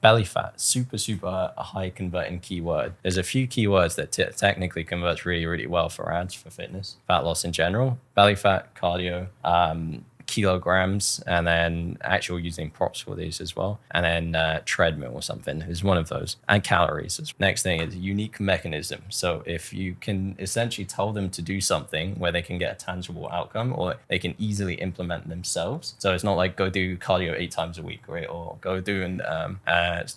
belly fat, super high converting keyword. There's a few keywords that technically converts really well for ads for fitness, fat loss in general, belly fat, cardio, kilograms, and then actual using props for these as well, and then treadmill or something is one of those, and calories. Next thing is unique mechanism. So if you can essentially tell them to do something where they can get a tangible outcome or they can easily implement themselves, so it's not like go do cardio 8 times a week, right, or go do and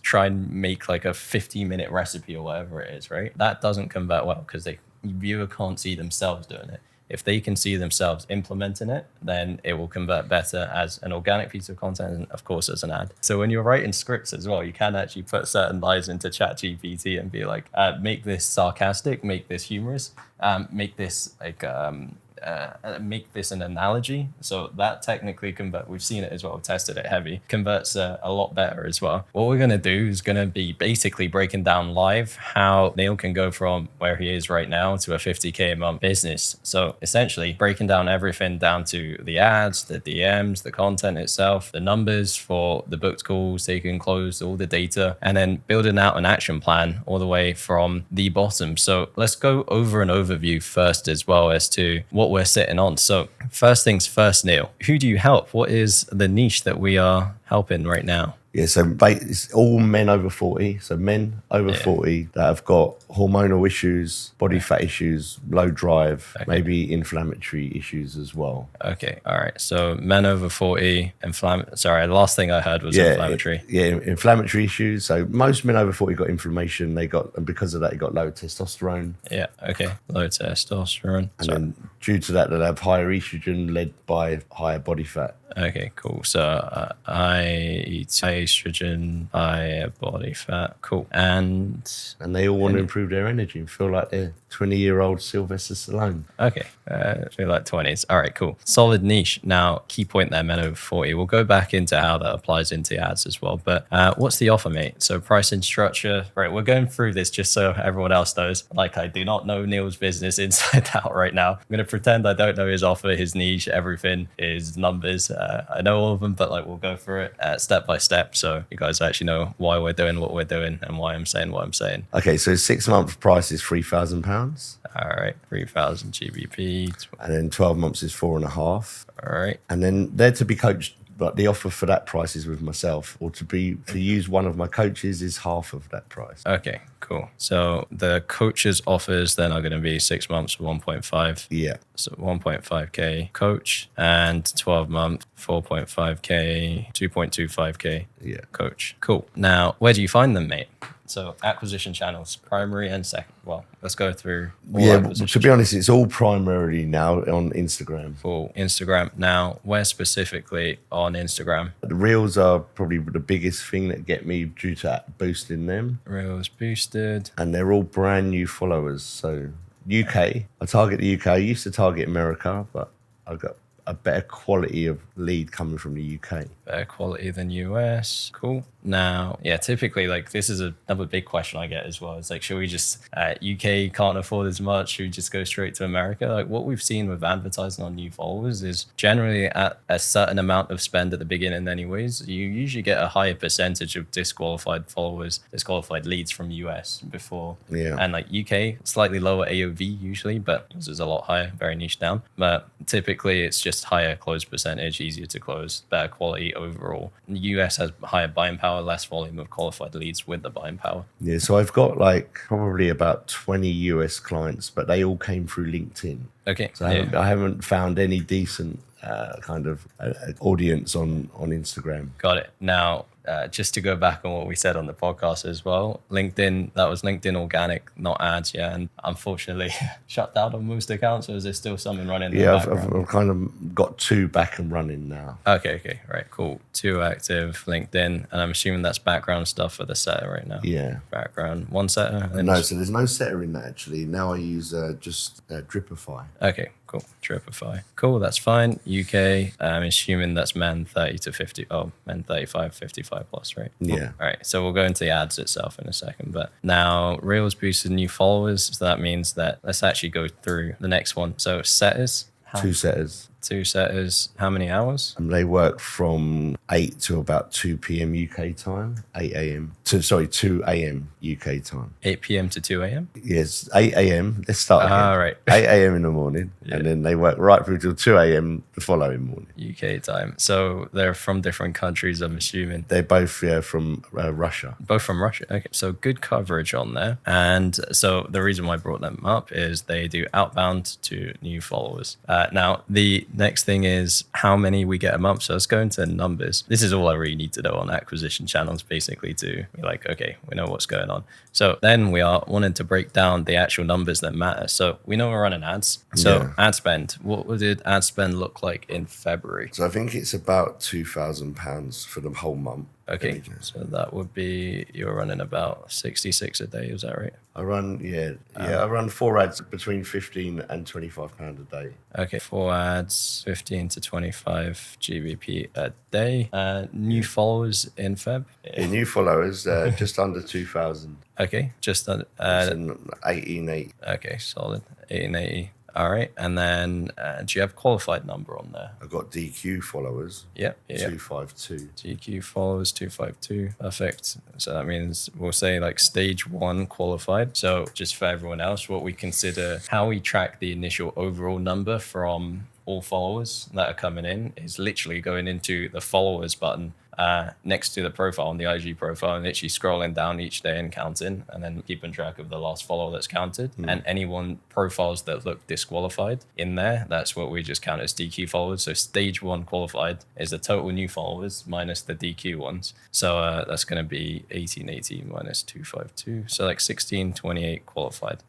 try and make like a 50-minute recipe or whatever it is, right? That doesn't convert well because the viewer can't see themselves doing it. If they can see themselves implementing it, then it will convert better as an organic piece of content and, of course, as an ad. So when you're writing scripts as well, you can actually put certain lines into ChatGPT and be like, make this sarcastic, make this humorous, make this like... make this an analogy. So that technically convert. We've seen it as well. We've tested it heavy. Converts a lot better as well. What we're going to do is going to be basically breaking down live how Neil can go from where he is right now to a 50K a month business. So essentially breaking down everything down to the ads, the DMs, the content itself, the numbers for the booked calls, taken closed, all the data, and then building out an action plan all the way from the bottom. So let's go over an overview first as well as to what we're sitting on. So first things first, Neil, who do you help? What is the niche that we are helping right now? Yeah, so it's all men over 40. So men over 40 that have got hormonal issues, body fat issues, low drive, maybe inflammatory issues as well. Okay, all right. So men over 40, sorry, the last thing I heard was inflammatory. Inflammatory issues. So most men over 40 got inflammation. And because of that, they got low testosterone. Yeah, okay. Low testosterone. And then due to that, they'll have higher estrogen led by higher body fat. Okay, cool. So high estrogen, high body fat. Cool. And they all want to improve their energy and feel like they're 20-year-old Sylvester Stallone. Okay, feel like 20s. All right, cool. Solid niche. Now, key point there, men over 40. We'll go back into how that applies into ads as well. But what's the offer, mate? So pricing structure. Right, we're going through this just so everyone else knows. Like, I do not know Neil's business inside out right now. I'm going to pretend I don't know his offer, his niche, everything, his numbers. I know all of them, but like we'll go through it step by step so you guys actually know why we're doing what we're doing and why I'm saying what I'm saying. Okay, so 6-month price is £3,000. All right, 3,000 GBP. And then 12 months is 4.5. All right. And then they're to be coached, but the offer for that price is with myself, or to use one of my coaches is half of that price. Okay, cool. So the coach's offers then are going to be 6 months, 1.5. Yeah. So 1.5K coach and 12 month, 4.5K, 2.25K coach. Cool. Now, where do you find them, mate? So acquisition channels, primary and second. Well, let's go through all to be honest, it's all primarily now on Instagram. For Instagram. Now, where specifically on Instagram? The Reels are probably the biggest thing that get me due to boosting them. Reels boosted. And they're all brand new followers. So UK, I target the UK. I used to target America, but I've got a better quality of lead coming from the UK. Better quality than US. Cool. Now, yeah, typically, like, this is another big question I get as well. It's like, should we just, UK can't afford as much, should we just go straight to America? Like, what we've seen with advertising on new followers is generally at a certain amount of spend at the beginning anyways, you usually get a higher percentage of disqualified followers, disqualified leads from US before. Yeah. And like UK, slightly lower AOV usually, but this is a lot higher, very niche down. But typically it's just higher close percentage, easier to close, better quality overall. The US has higher buying power, less volume of qualified leads with the buying power. Yeah, so I've got like probably about 20 US clients, but they all came through LinkedIn. Okay. So I haven't found any decent kind of audience on Instagram. Got it. Now, just to go back on what we said on the podcast as well, LinkedIn, that was LinkedIn organic, not ads, and unfortunately shut down on most accounts, or is there still something running in the background? I've kind of got 2 back and running now. Okay, right, cool. 2 active LinkedIn, and I'm assuming that's background stuff for the setter right now. Yeah. Background, 1 setter? No, so there's no setter in that actually. Now I use just Dripify. Okay, cool. Dripify. Cool, that's fine. UK, I'm assuming that's men 30 to 50. Oh, men 35, 55 plus, right? Cool. Yeah. All right, so we'll go into the ads itself in a second. But now Reels boosted new followers. So that means that let's actually go through the next one. So setters. 2 setters. 2 setters, how many hours? And they work from 8 to about 2 p.m. UK time, 8 a.m. to, sorry, 2 a.m. UK time. 8 p.m. to 2 a.m.? Yes, 8 a.m. Let's start again. Right. 8 a.m. in the morning, and then they work right through till 2 a.m. the following morning. UK time. So they're from different countries, I'm assuming. They're both from Russia. Both from Russia. Okay. So good coverage on there. And so the reason why I brought them up is they do outbound to new followers. Now, the next thing is how many we get a month. So let's go into numbers. This is all I really need to know on acquisition channels, basically, to be like, okay, we know what's going on. So then we are wanting to break down the actual numbers that matter. So we know we're running ads. So ad spend. What did ad spend look like in February? So I think it's about £2,000 for the whole month. Okay, so that would be, you're running about 66 a day, is that right? I run, I run 4 ads between £15 and £25 a day. Okay, 4 ads, 15 to 25 GBP a day. New followers in Feb? Yeah, new followers, just under 2,000. Okay, just under 1880. Okay, solid, 1880. All right, and then do you have qualified number on there? I've got DQ followers. Yep. 252. DQ followers 252. Perfect. So that means we'll say like stage 1 qualified. So just for everyone else, what we consider how we track the initial overall number from all followers that are coming in is literally going into the followers button next to the profile on the IG profile and literally scrolling down each day and counting and then keeping track of the last follower that's counted. And anyone profiles that look disqualified in there, that's what we just count as DQ followers. So stage 1 qualified is the total new followers minus the DQ ones. So that's going to be 1880 minus 252. So like 1628 qualified.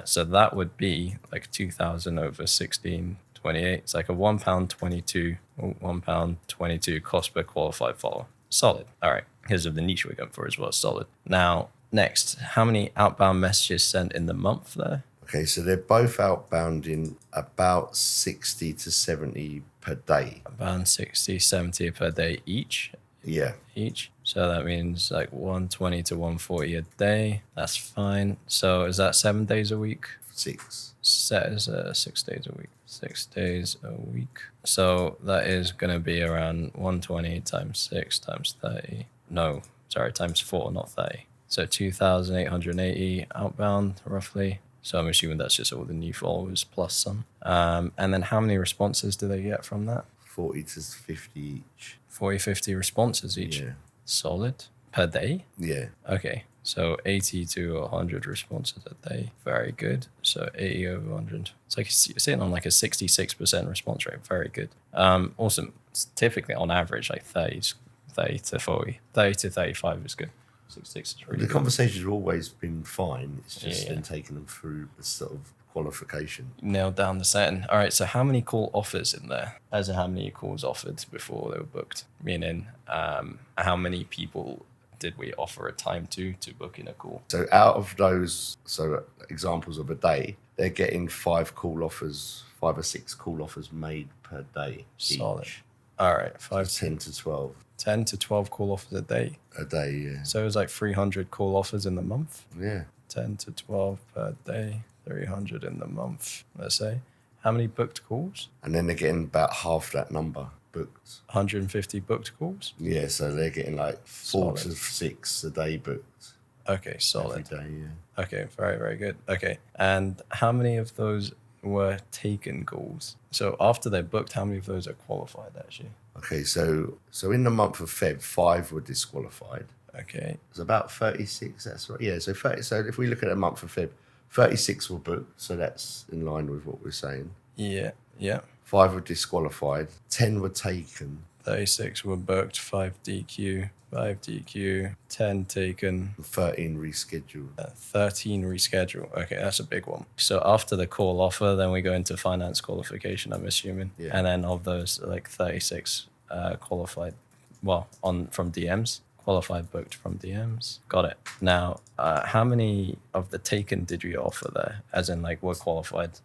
So that would be like 2,000 over 1628. It's like a £1.22 cost per qualified follower. Solid. All right. Because of the niche we're going for as well. Solid. Now, next, how many outbound messages sent in the month there? Okay, so they're both outbound in about 60 to 70 per day. About 60, 70 per day each. Yeah. Each. So that means like 120 to 140 a day. That's fine. So is that 7 days a week? 6. Set is 6 days a week. 6 days a week. So that is going to be around 120 times 6 times 30. No, sorry, times 4, not 30. So 2,880 outbound roughly. So I'm assuming that's just all the new followers plus some. And then how many responses do they get from that? 40 to 50 each. 40, 50 responses each. Yeah. Solid. Per day? Yeah. Okay. So 80 to 100 responses a day. Very good. So 80 over 100. It's like you're sitting on like a 66% response rate. Very good. Awesome. It's typically on average like 30 to 40. 30 to 35 is good. 66 is really The good. conversation's always been fine. It's just then taking them through the sort of qualification. Nailed down the setting. All right. So how many call offers in there? As in how many calls offered before they were booked? Meaning how many people did we offer a time to book in a call? So out of those, examples of a day, they're getting 5 or 6 call offers made per day. Solid. Each. All right. 10 to 12. 10 to 12 call offers a day. A day, yeah. So it was like 300 call offers in the month. Yeah. 10 to 12 per day, 300 in the month, let's say. How many booked calls? And then they're getting about half that number booked. 150 booked calls? Yeah, so they're getting like 4 Solid. to 6 a day booked. Okay, solid. Every day, yeah. Okay, very, very good. Okay, and how many of those were taken calls? So after they're booked, how many of those are qualified actually? Okay, so in the month of Feb, 5 were disqualified. Okay, It's about 36, that's right. Yeah, so 30, so if we look at a month of Feb, 36 were booked, so that's in line with what we're saying. yeah. 5 were disqualified, 10 were taken, 36 were booked, 5 DQ, 10 taken, 13 rescheduled. 13 reschedule. Okay, that's a big one. So after the call offer, then we go into finance qualification, I'm assuming. Yeah. And then of those, like 36 qualified, from DMs, qualified booked from DMs. Got it. Now, how many of the taken did we offer there? As in, like, were qualified?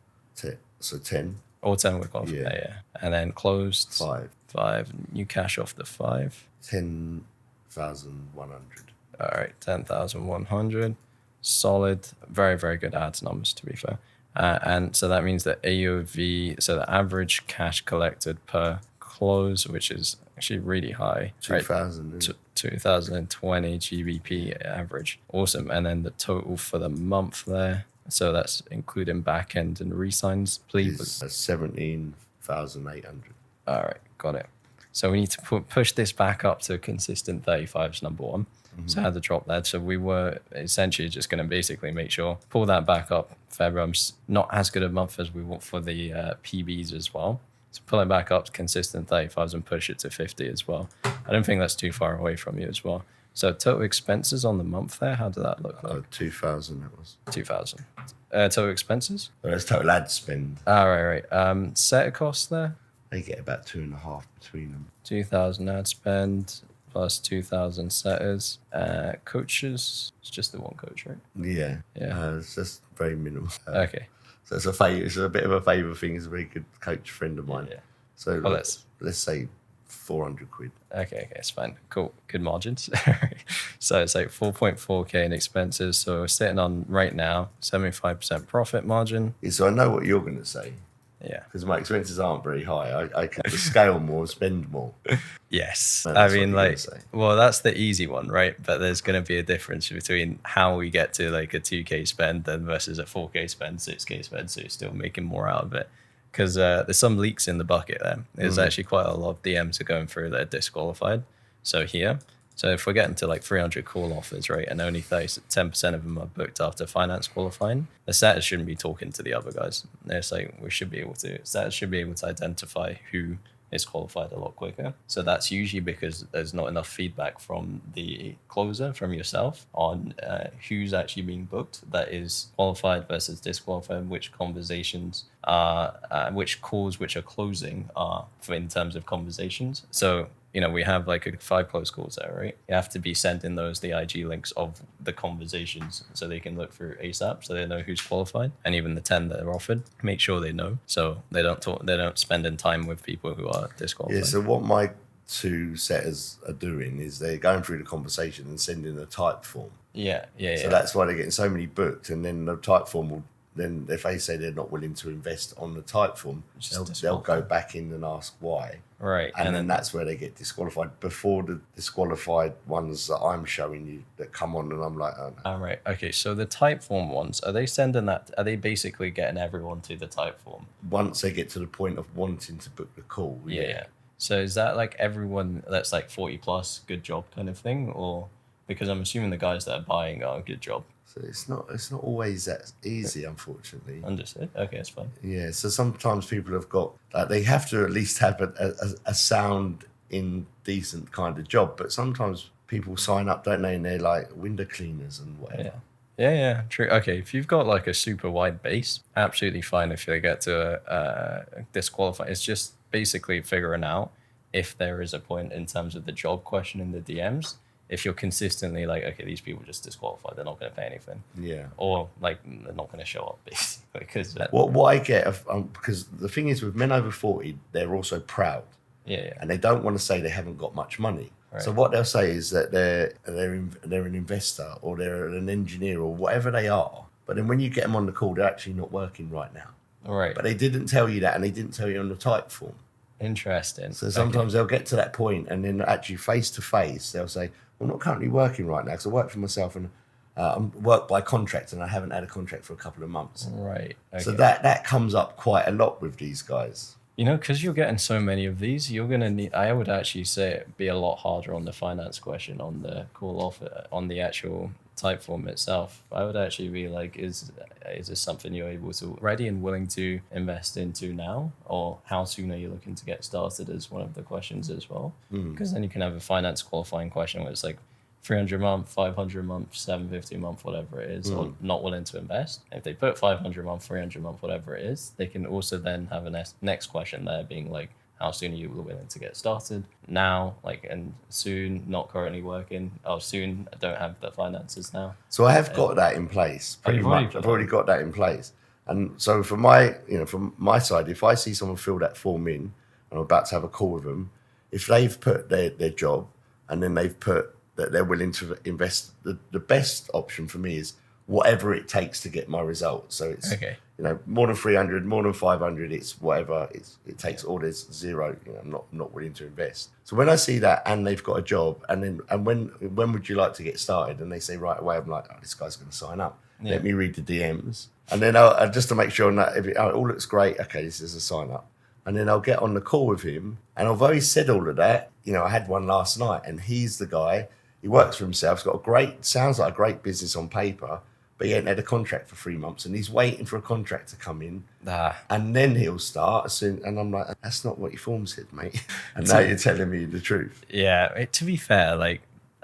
So 10. All 10 were qualified. Yeah. Yeah. And then closed. 5. 5. You cash off the 5. 10,100. All right, 10,100. Solid. Very, very good ads numbers, to be fair. And so that means that AOV, so the average cash collected per close, which is actually really high, 2,000. right? 2020 GBP average. Awesome. And then the total for the month there, so that's including back end and resigns, please. Is 17,800. All right, got it. So we need to push this back up to a consistent 35s, number one. So I had to drop that. So we were essentially just going to basically make sure, pull that back up. February's not as good a month as we want for the PBs as well. So pull it back up to consistent 35s and push it to 50 as well. I don't think that's too far away from you as well. So total expenses on the month there, how did that look like? 2,000 it was. 2,000. Total expenses? So that's total ad spend. Right. Set cost there? They get about 2.5 between them. 2,000 ad spend plus 2,000 setters. Coaches, it's just the one coach, right? Yeah. Yeah. It's just very minimal. Okay. So it's a favor. It's a bit of a favour thing. He's a very good coach friend of mine. Yeah. So Well, let's say 400 quid. Okay, it's fine. Cool. Good margins. So it's like 4.4K in expenses. So we're sitting on right now 75% profit margin. Yeah, so I know what you're going to say Yeah. because my expenses aren't very high. I can scale more, spend more. Yes. No, I that's what mean, you're gonna like, say. well, that's the easy one, right? But there's going to be a difference between how we get to like a 2K spend then versus a 4K spend, 6K spend. So you're still making more out of it. Because there's some leaks in the bucket there. There's actually quite a lot of DMs are going through that are disqualified. So here, so if we're getting to like 300 call offers, right, and only 10% of them are booked after finance qualifying, the setters shouldn't be talking to the other guys. It's like setters should be able to identify who is qualified a lot quicker. So that's usually because there's not enough feedback from the closer, from yourself, on who's actually being booked that is qualified versus disqualified, which conversations are, which calls which are closing are for in terms of conversations. So, you know, we have like 5 close calls there, right? You have to be sending those the IG links of the conversations so they can look through ASAP, so they know who's qualified, and even the 10 that are offered, make sure they know, so they don't spend in time with people who are disqualified. Yeah, so what my 2 setters are doing is they're going through the conversation and sending a type form. Yeah. So that's why they're getting so many booked, and then the type form will. Then if they say they're not willing to invest on the type form, they'll go back in and ask why. Right. And then that's where they get disqualified before the disqualified ones that I'm showing you that come on, and I'm like, oh no. All right. Okay. So the type form ones, are they sending that? Are they basically getting everyone to the type form? Once they get to the point of wanting to book the call. Yeah. So is that like everyone that's like 40 plus, good job kind of thing, or because I'm assuming the guys that are buying are good job? So it's not always that easy, unfortunately. Understood. Okay, it's fine. Yeah. So sometimes people have got they have to at least have a sound in decent kind of job, but sometimes people sign up, don't they, and they're like window cleaners and whatever. Yeah, true. Okay, if you've got like a super wide base, absolutely fine if they get to disqualify. It's just basically figuring out if there is a point in terms of the job question in the DMs. If you're consistently like, okay, these people just disqualified, they're not going to pay anything. Yeah. Or like they're not going to show up basically. Because what I get, because the thing is with men over 40, they're also proud. Yeah. And they don't want to say they haven't got much money. Right. So what they'll say is that they're an investor or they're an engineer or whatever they are. But then when you get them on the call, they're actually not working right now. Right. But they didn't tell you that, and they didn't tell you on the type form. Interesting. So sometimes they'll get to that point, and then actually face to face, they'll say, "I'm not currently working right now because I work for myself and I'm work by contract, and I haven't had a contract for a couple of months." Right. Okay. So that comes up quite a lot with these guys. You know, because you're getting so many of these, you're going to need, I would actually say it'd be a lot harder on the finance question, on the call offer, on the actual type form itself. I would actually be like, is this something you're able to, ready and willing to invest into now? Or how soon are you looking to get started is one of the questions as well. Because then you can have a finance qualifying question where it's like 300 a month, 500 a month, 750 a month, whatever it is, or not willing to invest. If they put 500 a month, 300 a month, whatever it is, they can also then have a next question there being like, how soon are you willing to get started? Now, like, and soon, not currently working. Oh, soon, I don't have the finances now. So I have got that in place. Pretty much. I've already got that in place. And so from my side, if I see someone fill that form in, and I'm about to have a call with them, if they've put their job and then they've put that they're willing to invest, the best option for me is whatever it takes to get my result. So it's more than 300, more than 500. It's whatever it takes. Or there's zero. I'm not willing to invest. So when I see that and they've got a job, and when would you like to get started? And they say right away, I'm like, this guy's going to sign up. Yeah. Let me read the DMs, and then I'll just to make sure that if it all looks great, okay, this is a sign up. And then I'll get on the call with him. And although he said all of that, I had one last night, and he's the guy. He works for himself. He's got sounds like a great business on paper, but he ain't had a contract for 3 months, and he's waiting for a contract to come in, and then he'll start soon. And I'm like, that's not what your form said, mate. And now you're telling me the truth. Yeah. To be fair, like,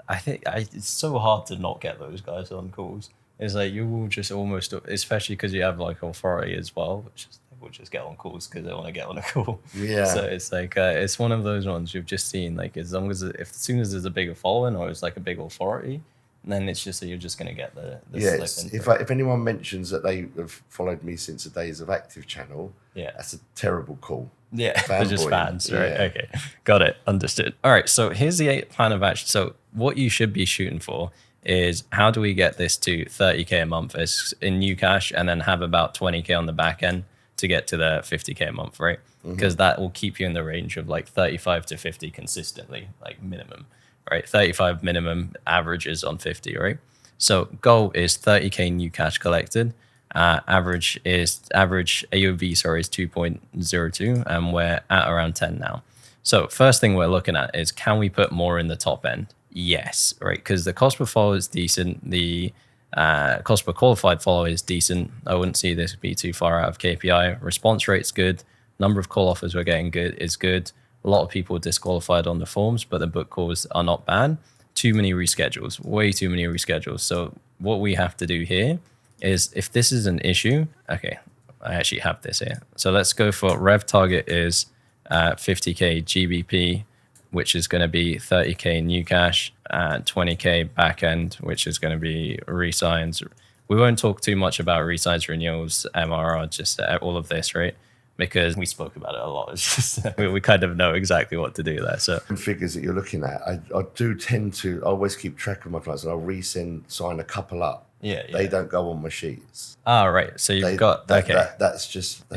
I think it's so hard to not get those guys on calls. It's like you will just almost, especially because you have like authority as well, which is will just get on calls because they want to get on a call. Yeah. So it's like it's one of those ones you've just seen. Like as soon as there's a bigger following or it's like a big authority, then it's just that you're just going to get the slip. If anyone mentions that they have followed me since the days of Active Channel, that's a terrible call. Yeah, they're just fans, right? Yeah. Okay, got it, understood. All right, so here's the plan of action. So what you should be shooting for is how do we get this to 30K a month in new cash and then have about 20K on the back end to get to the 50K a month, right? Because that will keep you in the range of like 35 to 50 consistently, like minimum, right? 35 minimum, averages on 50, right? So goal is 30K new cash collected. Average AOV, is 2.02, and we're at around 10 now. So first thing we're looking at is, can we put more in the top end? Yes, right? Because the cost per follow is decent. The cost per qualified follow is decent. I wouldn't see this be too far out of KPI. Response rate's good. Number of call offers we're getting is good. A lot of people disqualified on the forms, but the book calls are not bad. Too many reschedules, way too many reschedules. So what we have to do here is, if this is an issue, okay, I actually have this here. So let's go for rev target is 50K GBP, which is going to be 30K new cash, 20K back end, which is going to be resigns. We won't talk too much about resigns, renewals, MRR, just all of this, right? Because we spoke about it a lot. It's just we kind of know exactly what to do there. So figures that you're looking at, I do tend to always keep track of my clients, and I'll sign a couple up. Yeah. They don't go on my sheets. Oh, right. So you've got that's just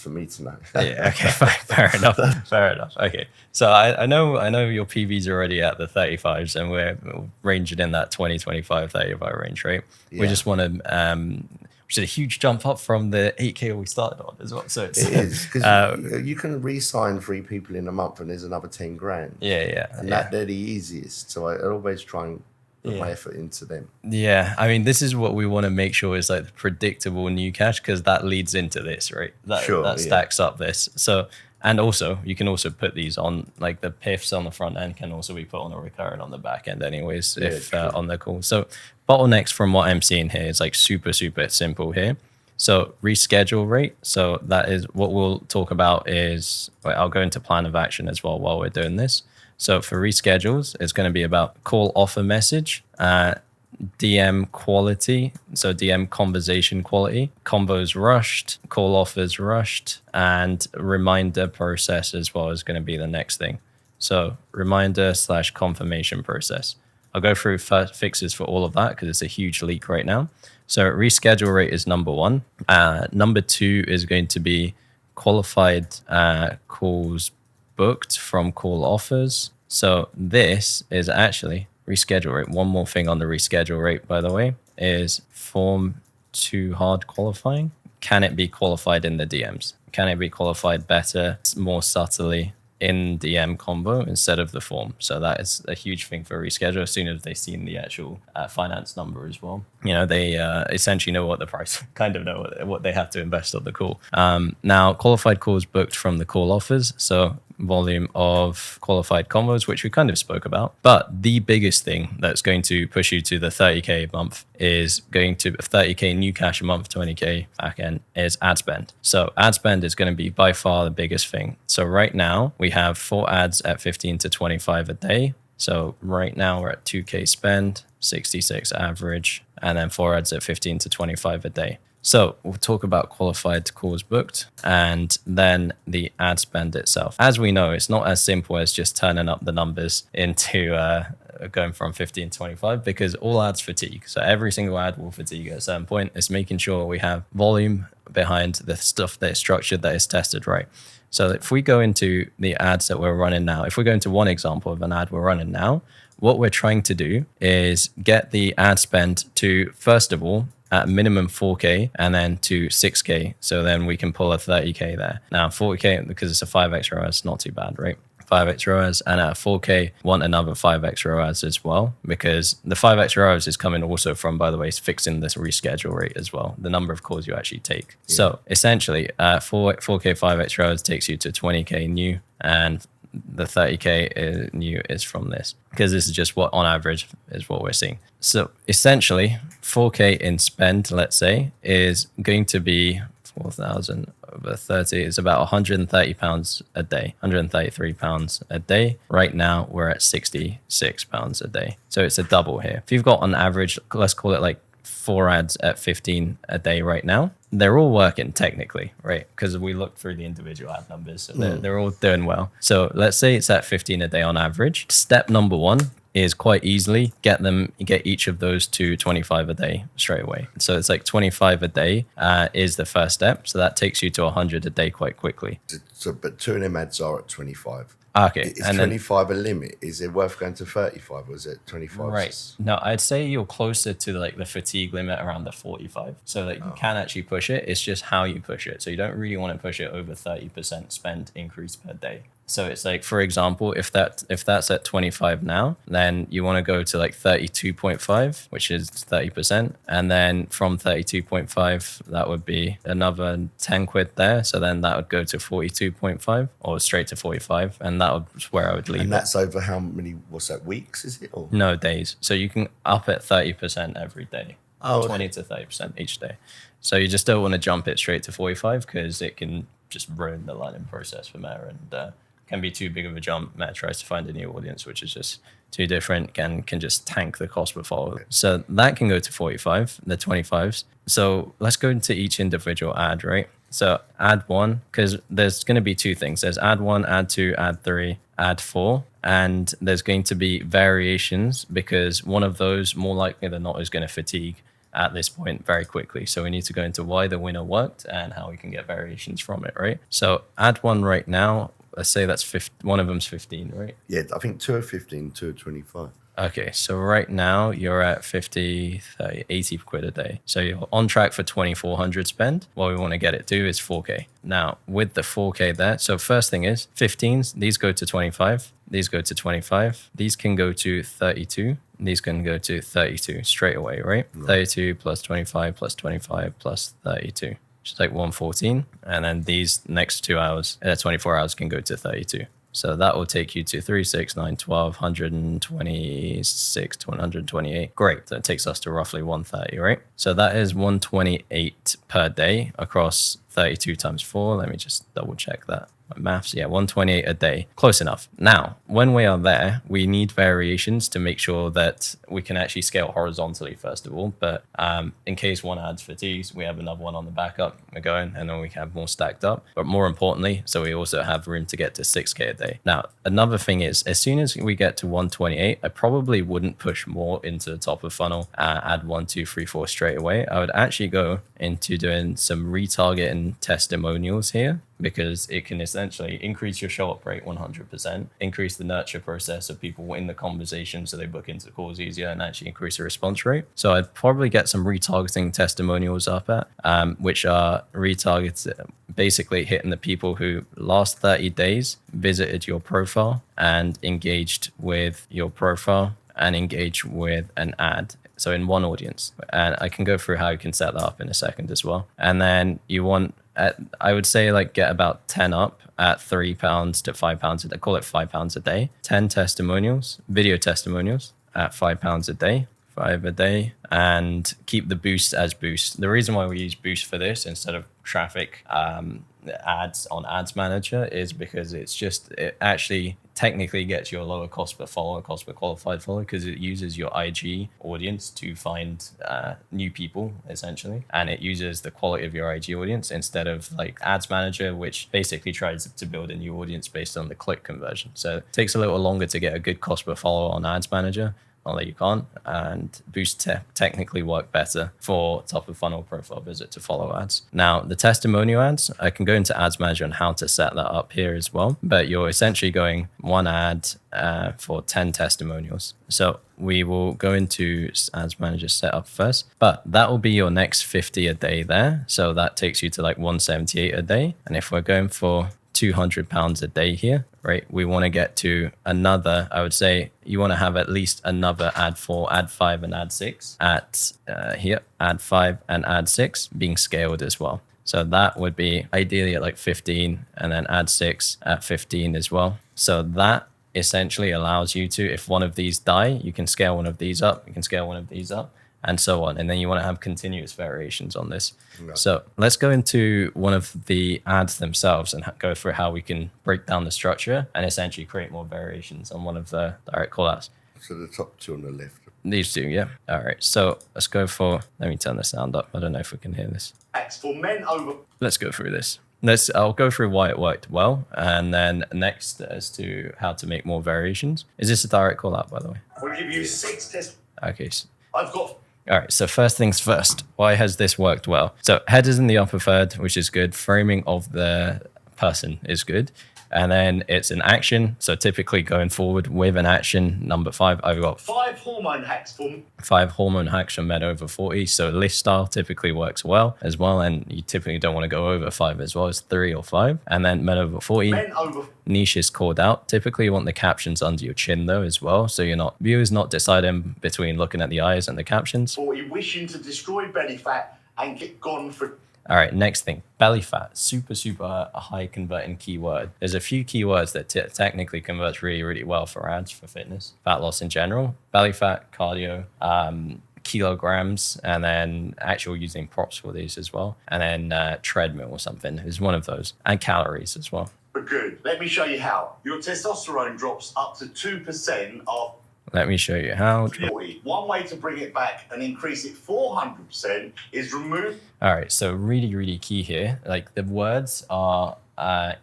for me to know. Yeah. Okay. Fine. Fair enough. Okay. So I know your PVs are already at the 35s, and we're ranging in that 20, 25, 35 range, right? Yeah. We just want to which is a huge jump up from the 8K we started on as well. So it is, because you can re-sign 3 people in a month and there's another 10 grand. Yeah. And they're the easiest. So I always try and put my effort into them. Yeah. I mean, this is what we want to make sure is like the predictable new cash, because that leads into this, right? That stacks up this. So, and also you can also put these on, like the PIFs on the front end can also be put on a recurrent on the back end anyways, if on the call. So bottlenecks from what I'm seeing here is like super, super simple here. So reschedule rate. So that is what we'll talk about is, I'll go into plan of action as well while we're doing this. So for reschedules, it's going to be about call offer message, DM quality, so DM conversation quality, combos rushed, call offers rushed, and reminder process as well is going to be the next thing. So reminder / confirmation process. I'll go through fixes for all of that because it's a huge leak right now. So reschedule rate is number 1. Number 2 is going to be qualified calls booked from call offers. So this is actually reschedule rate. One more thing on the reschedule rate, by the way, is form too hard qualifying. Can it be qualified in the DMs? Can it be qualified better, more subtly in DM combo instead of the form? So that is a huge thing for reschedule. As soon as they've seen the actual finance number as well, they essentially know what the price, kind of know what they have to invest on the call. Now, qualified calls booked from the call offers. So volume of qualified combos, which we kind of spoke about. But the biggest thing that's going to push you to the 30K a month is going to 30K new cash a month, 20K back end is ad spend. So ad spend is going to be by far the biggest thing. So right now we have 4 ads at 15 to 25 a day. So right now we're at 2K spend, 66 average, and then 4 ads at 15 to 25 a day. So we'll talk about qualified calls booked and then the ad spend itself. As we know, it's not as simple as just turning up the numbers into going from 15 to 25 because all ads fatigue. So every single ad will fatigue at a certain point. It's making sure we have volume behind the stuff that is structured, that is tested right. So if we go into the ads that we're running now, if we go into one example of an ad we're running now, what we're trying to do is get the ad spend to, first of all, at minimum 4K and then to 6K. So then we can pull a 30K there. Now 4K, because it's a 5x ROAS, not too bad, right? 5x ROAS, and at 4K, want another 5x ROAS as well, because the 5x ROAS is coming also from, by the way, fixing this reschedule rate as well, the number of calls you actually take. Yeah. So essentially, 4K 5x ROAS takes you to 20K new, and the 30K new is from this, because this is just what on average is what we're seeing. So essentially 4K in spend, let's say, is going to be 4,000 over 30 is about 130 pounds a day, 133 pounds a day. Right now we're at 66 pounds a day. So it's a double here. If you've got on average, let's call it like 4 ads at 15 a day right now, they're all working technically, right? Because we looked through the individual ad numbers, so they're all doing well. So let's say it's at 15 a day on average. Step number 1 is quite easily get each of those to 25 a day straight away. So it's like 25 a day is the first step. So that takes you to 100 a day quite quickly. So, but 2 of them ads are at 25. Okay. Is 25 a limit? Is it worth going to 35 or is it 25? Right. No, I'd say you're closer to like the fatigue limit around the 45. So that you can actually push it. It's just how you push it. So you don't really want to push it over 30% spend increase per day. So it's like, for example, if that's at 25 now, then you want to go to like 32.5, which is 30%. And then from 32.5, that would be another 10 quid there. So then that would go to 42.5 or straight to 45. And that was where I would leave. And that's over how many, what's that, weeks is it? Or? No, days. So you can up at 30% every day. 20 to 30% each day. So you just don't want to jump it straight to 45 because it can just ruin the learning process for Meta and can be too big of a jump. Meta tries to find a new audience, which is just too different, can just tank the cost per follow. So that can go to 45, the 25s. So let's go into each individual ad, right? So ad 1, because there's going to be 2 things. There's ad 1, ad 2, ad 3, ad 4. And there's going to be variations because one of those, more likely than not, is going to fatigue at this point very quickly. So we need to go into why the winner worked and how we can get variations from it, right? So ad 1 right now, let's say that's 15, one of them's 15, right? Yeah, I think 2 are 15, 2 are 25. Okay, so right now you're at 50, 30, 80 quid a day. So you're on track for 2,400 spend. What we want to get it to is 4K. Now, with the 4K there, so first thing is 15s, these go to 25, these go to 25, these can go to 32, these can go to 32 straight away, right? 32 plus 25 plus 25 plus 32. Which is like 114. And then these next 2 hours, 24 hours can go to 32. So that will take you to 3, 6, 9, 12, 126 to 128. Great. That takes us to roughly 130, right? So that is 128 per day across 32 times 4. Let me just double check that. My maths, yeah, 128 a day. Close enough. Now, when we are there, we need variations to make sure that we can actually scale horizontally, first of all. But in case one adds fatigues, we have another one on the backup. We're going, and then we have more stacked up. But more importantly, so we also have room to get to 6K a day. Now, another thing is, as soon as we get to 128, I probably wouldn't push more into the top of funnel, add 1, 2, 3, 4 straight away. I would actually go into doing some retargeting testimonials here, because it can essentially increase your show up rate 100%, increase the nurture process of people in the conversation so they book into the calls easier, and actually increase the response rate. So I'd probably get some retargeting testimonials up at, which are retargeted, basically hitting the people who last 30 days visited your profile and engaged with your profile and engaged with an ad. So in one audience. And I can go through how you can set that up in a second as well. And then you want, I would say like get about 10 up at £3 to £5 a day. Call it £5 a day. 10 testimonials, video testimonials at £5 a day. 5 a day, and keep the boost as boost. The reason why we use boost for this instead of traffic ads on Ads Manager is because it actually technically gets you a lower cost per follower, cost per qualified follower, because it uses your IG audience to find new people essentially, and it uses the quality of your IG audience instead of like Ads Manager, which basically tries to build a new audience based on the click conversion. So it takes a little longer to get a good cost per follower on Ads Manager. Not that you can't, and Boost technically work better for top of funnel profile visit to follow ads. Now, the testimonial ads, I can go into Ads Manager and how to set that up here as well, but you're essentially going one ad for 10 testimonials. So we will go into Ads Manager setup first, but that will be your next 50 a day there. So that takes you to like 178 a day. And if we're going for £200 a day here, right? We want to get to another, I would say you want to have at least another ad 4, ad 5 and ad 6 at here, ad 5 and ad 6 being scaled as well. So that would be ideally at like 15 and then ad 6 at 15 as well. So that essentially allows you to, if one of these die, you can scale one of these up, you can scale one of these up, and so on. And then you want to have continuous variations on this. No. So let's go into one of the ads themselves and go through how we can break down the structure and essentially create more variations on one of the direct callouts. So the top two on the left. These two, yeah. All right. So let's go for, let me turn the sound up. I don't know if we can hear this. For men over. Let's go through this. I'll go through why it worked well, and then next as to how to make more variations. Is this a direct call out, by the way? We'll give you 6 tests. Okay. So I've got. All right, so first things first, why has this worked well? So headers in the upper third, which is good. Framing of the person is good. And then it's an action. So typically going forward with an action, number 5, I've got 5 hormone hacks for men over 40. So list style typically works well as well. And you typically don't want to go over 5 as well as 3 or 5. And then men over 40. Niche is called out. Typically you want the captions under your chin though as well. So viewers not deciding between looking at the eyes and the captions. 40 wishing to destroy belly fat and get gone for. All right, next thing, belly fat, super high converting keyword. There's a few keywords that technically converts really, really well for ads for fitness, fat loss in general, belly fat, cardio, kilograms, and then actual using props for these as well. And then treadmill or something is one of those, and calories as well. But good. Let me show you how. Your testosterone drops up to 2% of. Let me show you how. One way to bring it back and increase it 400% is remove. All right, so really, really key here. Like the words are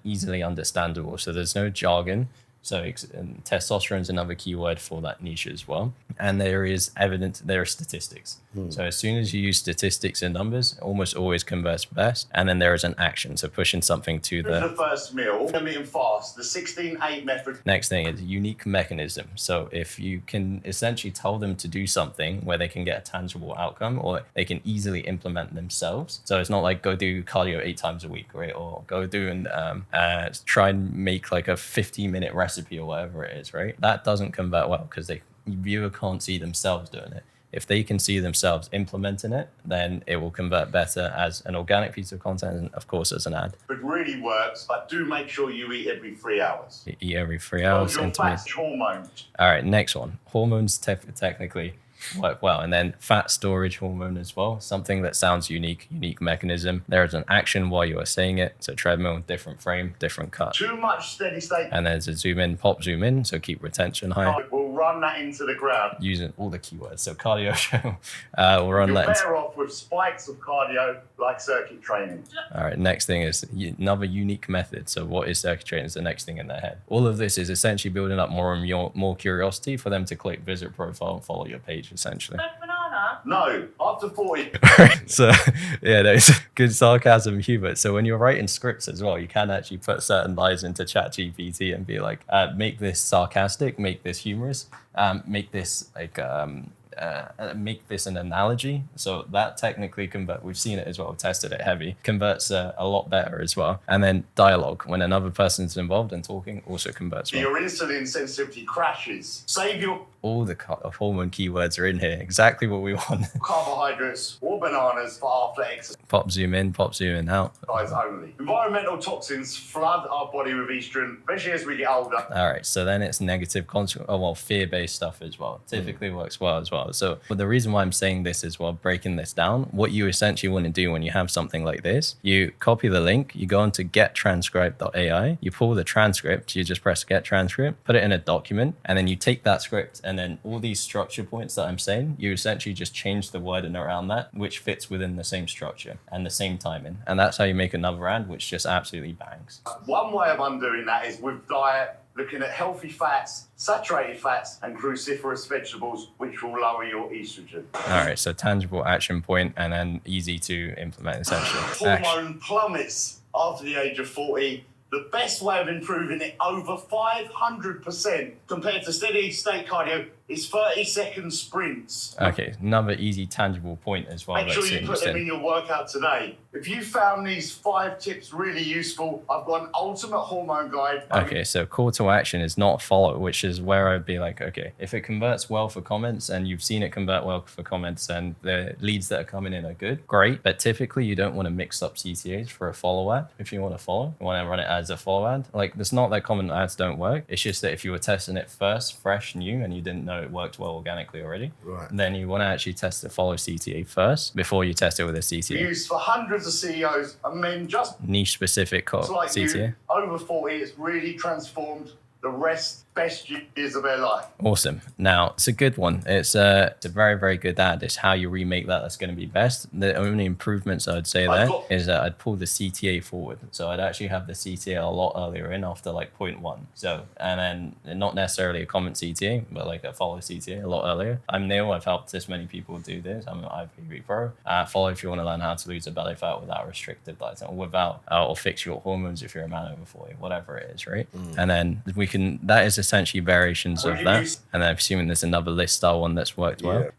easily understandable, so there's no jargon. So testosterone is another keyword for that niche as well. And there are statistics. So as soon as you use statistics and numbers, it almost always converts best. And then there is an action. So pushing something to the first meal, intermittent fast, the 16-8 method. Next thing is unique mechanism. So if you can essentially tell them to do something where they can get a tangible outcome or they can easily implement themselves. So it's not like go do cardio 8 times a week, right? Or go do and try and make like a 50-minute recipe or whatever it is, right? That doesn't convert well because viewer can't see themselves doing it. If they can see themselves implementing it, then it will convert better as an organic piece of content and, of course, as an ad. It really works, but do make sure you eat every 3 hours. Eat every 3 hours. Hormones. All right, next one. Hormones technically work well. And then fat storage hormone as well, something that sounds unique mechanism. There is an action while you are saying it. So treadmill, different frame, different cut. Too much steady state. And there's a zoom in, pop, zoom in. So keep retention high. We'll run that into the ground. Using all the keywords. So cardio show, we'll run that. You're better off with spikes of cardio like circuit training. All right, next thing is another unique method. So what is circuit training is the next thing in their head. All of this is essentially building up more curiosity for them to click visit profile and follow your page essentially. No, after 40. So yeah, there's good sarcasm humor. So when you're writing scripts as well, you can actually put certain lines into ChatGPT and be like, make this sarcastic, make this humorous, make this like make this an analogy. So that technically we've seen it as well, tested it heavy, converts a lot better as well. And then dialogue, when another person's involved and talking, also converts well. Your insulin sensitivity crashes. Save your... All the hormone keywords are in here, exactly what we want. Carbohydrates, Triple bananas for after exercise. Pop zoom in, pop zoom out. Only. Environmental toxins flood our body with estrogen, especially as we get older. All right, so then it's negative consequence. Oh, well, fear-based stuff as well. Typically works well as well. So but the reason why I'm saying this is, well, breaking this down, what you essentially want to do when you have something like this, you copy the link, you go into gettranscribe.ai, you pull the transcript, you just press get transcript, put it in a document, and then you take that script, and then all these structure points that I'm saying, you essentially just change the wording around that, which fits within the same structure and the same timing. And that's how you make another ad, which just absolutely bangs. One way of undoing that is with diet, looking at healthy fats, saturated fats, and cruciferous vegetables, which will lower your estrogen. All right, so tangible action point, and then easy to implement essentially. Hormone plummets after the age of 40. The best way of improving it over 500% compared to steady state cardio is 30-second sprints. Okay, another easy tangible point as well. Make sure you put them in your workout today. If you found these 5 tips really useful, I've got an ultimate hormone guide. Okay, so call to action is not follow, which is where I'd be like, okay, if it converts well for comments and you've seen it convert well for comments and the leads that are coming in are good, great. But typically you don't want to mix up CTAs for a follow ad. If you want to follow, you want to run it as a follow ad. Like, it's not that common ads don't work. It's just that if you were testing it first, fresh, new, and you didn't know it worked well organically already, right, then you want to actually test the follow CTA first before you test it with a CTA. Used for hundreds of CEOs and men just niche specific like CTA. You, over 40, it's really transformed the best years of their life. Awesome. Now, it's a good one. It's a very, very good ad. It's how you remake that that's going to be best. The only improvements I'd say there is that I'd pull the CTA forward. So I'd actually have the CTA a lot earlier in after like 0.1. So, and then not necessarily a comment CTA, but like a follow CTA a lot earlier. I'm Neil. I've helped this many people do this. I'm an IFBB pro. Follow if you want to learn how to lose a belly fat without restrictive diet or fix your hormones if you're a man over 40, whatever it is, right? And then that is essentially variations of that. And then I'm assuming there's another list style one that's worked well.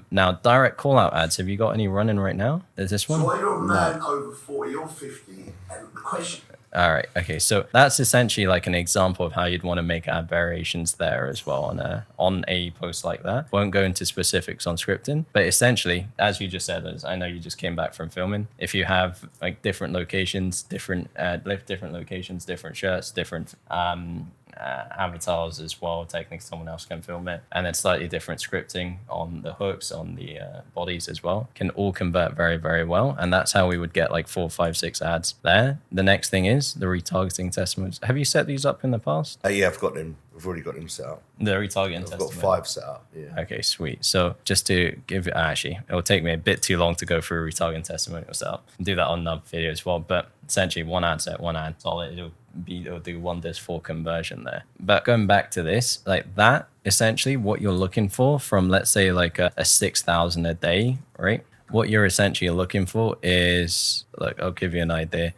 Now, direct call out ads. Have you got any running right now? Is this one? So you're a man over 40 or 50, and the question. All right. Okay. So that's essentially like an example of how you'd want to make ad variations there as well on a post like that. Won't go into specifics on scripting, but essentially, as you just said, as I know you just came back from filming, if you have like different locations, different locations, different shirts, different avatars as well, technically someone else can film it, and then slightly different scripting on the hooks, on the bodies as well, can all convert very, very well. And that's how we would get like 4, 5, 6 ads there. The next thing is the retargeting testimonials. Have you set these up in the past? Yeah, I've got them. I've already got them set up. The retargeting I've got 5 set up. Yeah. Okay, sweet. So just to give actually, it will take me a bit too long to go through retargeting testimonial setup. I'll do that on another video as well. But essentially, one ad set, one ad solid. It'll do wonders for conversion there. But going back to this, like that, essentially what you're looking for from, let's say, like a 6,000 a day, right? What you're essentially looking for is, like, I'll give you an idea.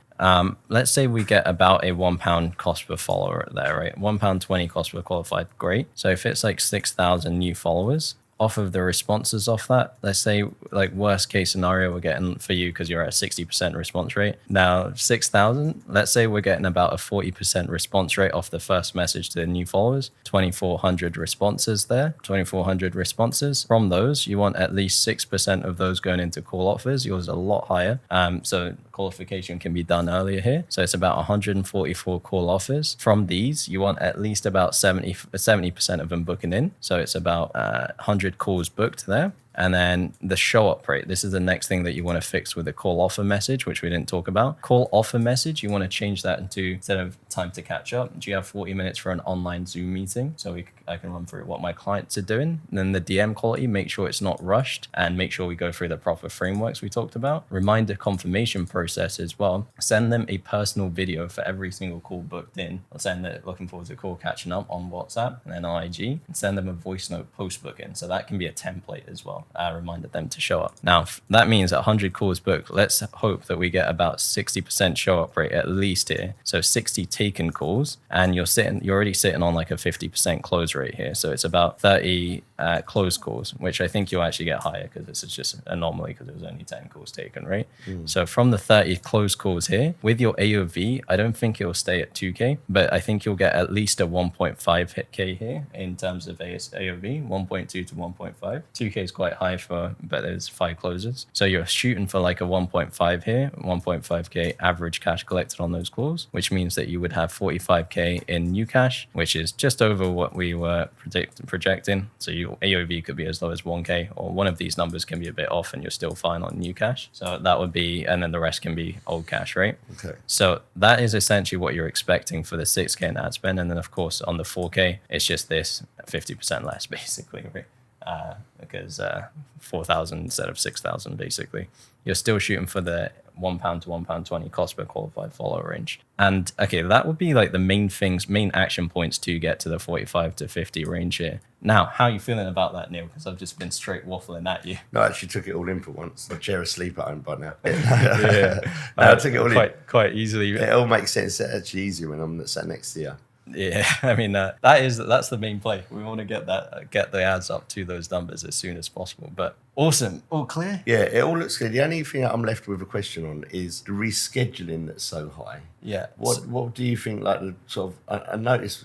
Let's say we get about a £1 cost per follower there, right? £1.20 cost per qualified, great. So if it's like 6,000 new followers, off of the responses off that, let's say like worst case scenario we're getting for you because you're at a 60% response rate. Now 6,000, let's say we're getting about a 40% response rate off the first message to the new followers, 2,400 responses there, 2,400 responses. From those, you want at least 6% of those going into call offers. Yours is a lot higher. So qualification can be done earlier here. So it's about 144 call offers. From these, you want at least about 70% of them booking in. So it's about 100 calls booked there. And then the show up rate. This is the next thing that you want to fix with the call offer message, which we didn't talk about. Call offer message, you want to change that into, instead of time to catch up, do you have 40 minutes for an online Zoom meeting? So I can run through what my clients are doing. And then the DM quality, make sure it's not rushed and make sure we go through the proper frameworks we talked about. Reminder confirmation process as well. Send them a personal video for every single call booked in. I'll send it looking forward to a call catching up on WhatsApp and then on IG, and send them a voice note post booking. So that can be a template as well. Reminded them to show up. Now, that means 100 calls booked. Let's hope that we get about 60% show up rate at least here. So 60 taken calls, and you're already sitting on like a 50% close rate here. So it's about 30 closed calls, which I think you'll actually get higher because this is just an anomaly because it was only 10 calls taken, right? So from the 30 closed calls here, with your AOV, I don't think it'll stay at 2K, but I think you'll get at least a 1.5K here in terms of AOV, 1.2 to 1.5. 2K is quite high but there's 5 closes. So you're shooting for like a 1.5 here, 1.5K average cash collected on those calls, which means that you would have 45K in new cash, which is just over what we were projecting. So your AOV could be as low as 1K, or one of these numbers can be a bit off and you're still fine on new cash. So that would be, and then the rest can be old cash, right? Okay. So that is essentially what you're expecting for the 6K in ad spend. And then of course on the 4K, it's just this 50% less basically, right? Because 4,000 instead of 6,000 basically. You're still shooting for the £1 to £1.20 cost per qualified follower range. And okay, that would be like the main action points to get to the 45 to 50 range here. Now, how are you feeling about that, Neil? Because I've just been straight waffling at you. No, I actually took it all in for once. My chair asleep at home by now. Yeah, I took it all quite easily. It all makes sense. It's actually easier when I'm sat next to you. Yeah, I mean that's the main play. We want to get the ads up to those numbers as soon as possible. But awesome, all clear. Yeah, it all looks good. The only thing that I'm left with a question on is the rescheduling that's so high. Yeah. What do you think? Like the sort of, I noticed,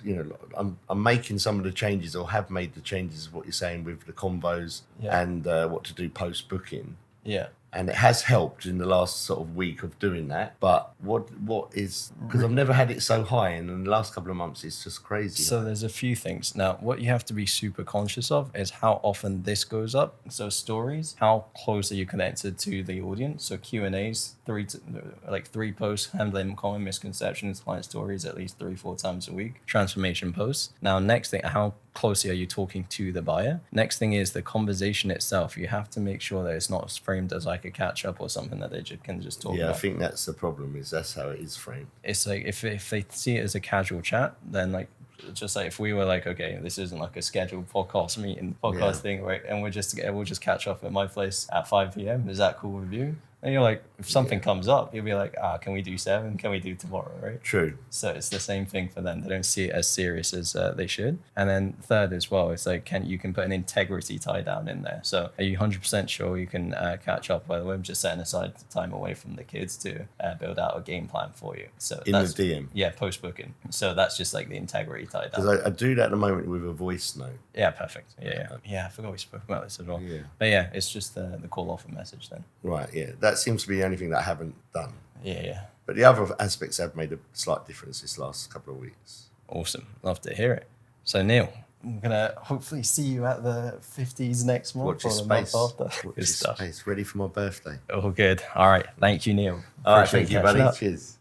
I'm making some of the changes or have made the changes of what you're saying with the convos and what to do post booking. Yeah. And it has helped in the last sort of week of doing that. But what is, because I've never had it so high, and in the last couple of months, it's just crazy. So there's a few things. Now, what you have to be super conscious of is how often this goes up. So stories, how close are you connected to the audience? So Q&As, 3 posts, handling common misconceptions, client stories, at least 3-4 times a week. Transformation posts. Now, next thing, how closely are you talking to the buyer? Next thing is the conversation itself. You have to make sure that it's not framed as like a catch up or something that they can just talk about. Yeah, I think that's the problem, is that's how it is framed. It's like if they see it as a casual chat, then like just like if we were like, okay, this isn't like a scheduled podcast thing, right? And we'll just catch up at my place at 5 p.m. Is that cool with you? And you're like, if something comes up, you'll be like, can we do 7? Can we do tomorrow, right? True. So it's the same thing for them. They don't see it as serious as they should. And then third as well, it's like, you can put an integrity tie down in there. So are you 100% sure you can catch up? By the way, I'm just setting aside time away from the kids to build out a game plan for you. So in the DM? Yeah, post-booking. So that's just like the integrity tie down. Because I do that at the moment with a voice note. Yeah, perfect. Yeah, I forgot we spoke about this as well. Yeah. But yeah, it's just the call off a message then. Right, yeah. That seems to be the only thing that I haven't done. Yeah. But the other aspects have made a slight difference this last couple of weeks. Awesome. Love to hear it. So Neil, I'm going to hopefully see you at the 50s next month. Watch your space. Watch your space. Ready for my birthday. All good. All right. Thank you, Neil. All right. Thank you, buddy. Cheers.